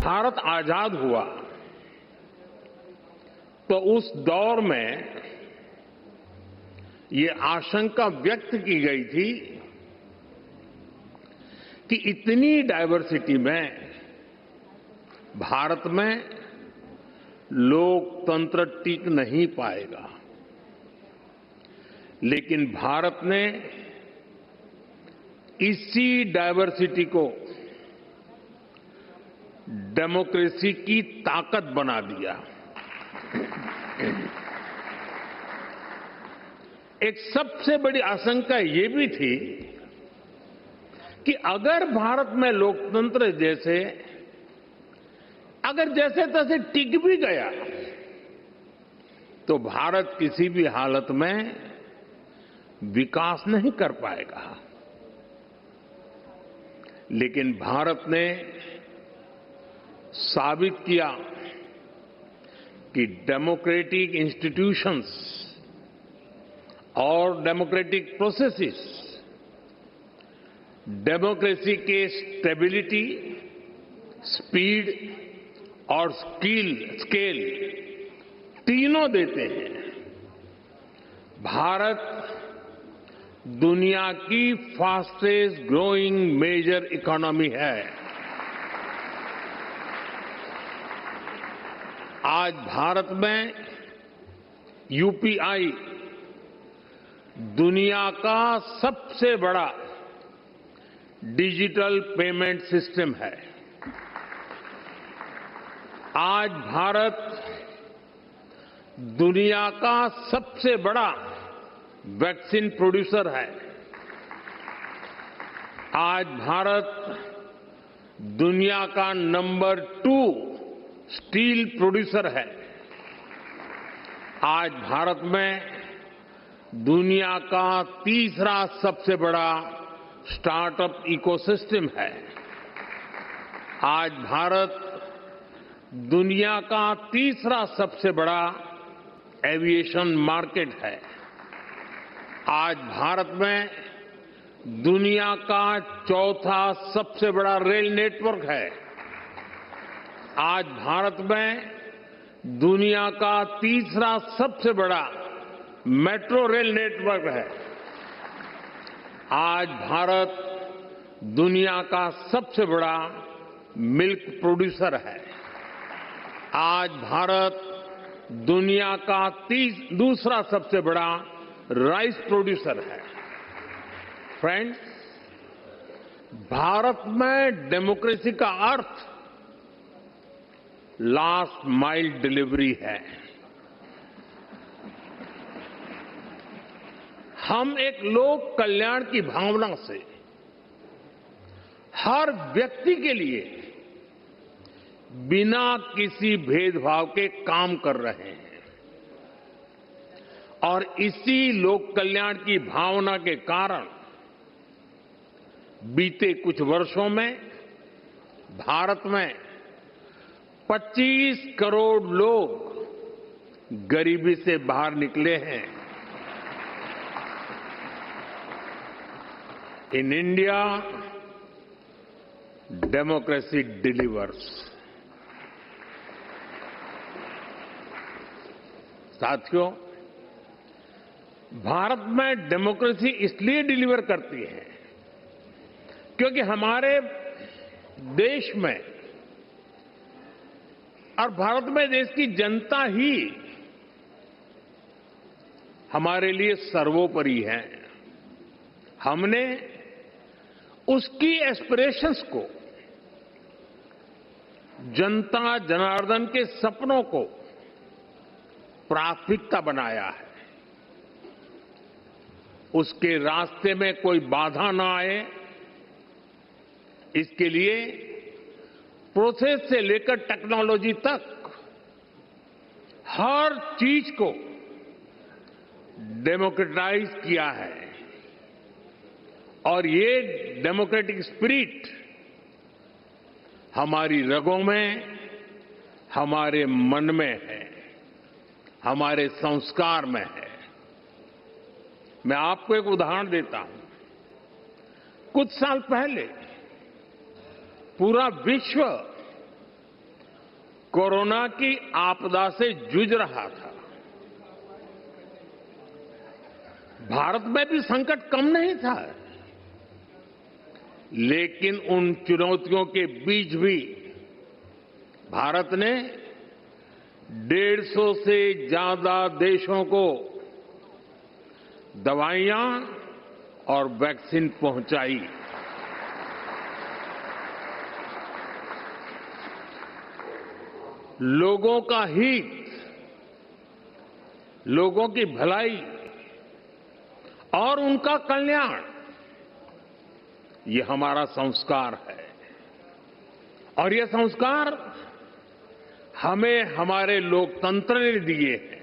भारत आजाद हुआ तो उस दौर में ये आशंका व्यक्त की गई थी कि इतनी डायवर्सिटी में भारत में लोकतंत्र टिक नहीं पाएगा। लेकिन भारत ने इसी डायवर्सिटी को डेमोक्रेसी की ताकत बना दिया। एक सबसे बड़ी आशंका ये भी थी कि अगर भारत में लोकतंत्र अगर जैसे तैसे टिक भी गया तो भारत किसी भी हालत में विकास नहीं कर पाएगा। लेकिन भारत ने साबित किया कि डेमोक्रेटिक इंस्टीट्यूशंस और डेमोक्रेटिक प्रोसेसेस डेमोक्रेसी के स्टेबिलिटी, स्पीड और स्केल तीनों देते हैं। भारत दुनिया की फास्टेस्ट ग्रोइंग मेजर इकोनॉमी है। आज भारत में यूपीआई दुनिया का सबसे बड़ा डिजिटल पेमेंट सिस्टम है। आज भारत दुनिया का सबसे बड़ा वैक्सीन प्रोड्यूसर है। आज भारत दुनिया का नंबर 2 स्टील प्रोड्यूसर है। आज भारत में दुनिया का तीसरा सबसे बड़ा स्टार्टअप इकोसिस्टम है। आज भारत दुनिया का तीसरा सबसे बड़ा एविएशन मार्केट है। आज भारत में दुनिया का चौथा सबसे बड़ा रेल नेटवर्क है। आज भारत में दुनिया का तीसरा सबसे बड़ा मेट्रो रेल नेटवर्क है। आज भारत दुनिया का सबसे बड़ा मिल्क प्रोड्यूसर है। आज भारत दुनिया का दूसरा सबसे बड़ा राइस प्रोड्यूसर है। फ्रेंड्स, भारत में डेमोक्रेसी का अर्थ लास्ट माइल डिलीवरी है। हम एक लोक कल्याण की भावना से हर व्यक्ति के लिए बिना किसी भेदभाव के काम कर रहे हैं और इसी लोक कल्याण की भावना के कारण बीते कुछ वर्षों में भारत में 25 करोड़ लोग गरीबी से बाहर निकले हैं। In India democracy delivers. साथियों, भारत में डेमोक्रेसी इसलिए डिलीवर करती है क्योंकि हमारे देश में और भारत में देश की जनता ही हमारे लिए सर्वोपरि है। हमने उसकी एस्पिरेशंस को, जनता जनार्दन के सपनों को प्राथमिकता बनाया है। उसके रास्ते में कोई बाधा ना आए, इसके लिए प्रोसेस से लेकर टेक्नोलॉजी तक हर चीज को डेमोक्रेटाइज किया है। और ये डेमोक्रेटिक स्पिरिट हमारी रगों में, हमारे मन में है, हमारे संस्कार में है। मैं आपको एक उदाहरण देता हूं। कुछ साल पहले पूरा विश्व कोरोना की आपदा से जूझ रहा था। भारत में भी संकट कम नहीं था, लेकिन उन चुनौतियों के बीच भी भारत ने 150 से ज्यादा देशों को दवाइयां और वैक्सीन पहुंचाई। लोगों का हित, लोगों की भलाई और उनका कल्याण, ये हमारा संस्कार है। और ये संस्कार हमें हमारे लोकतंत्र ने दिए हैं।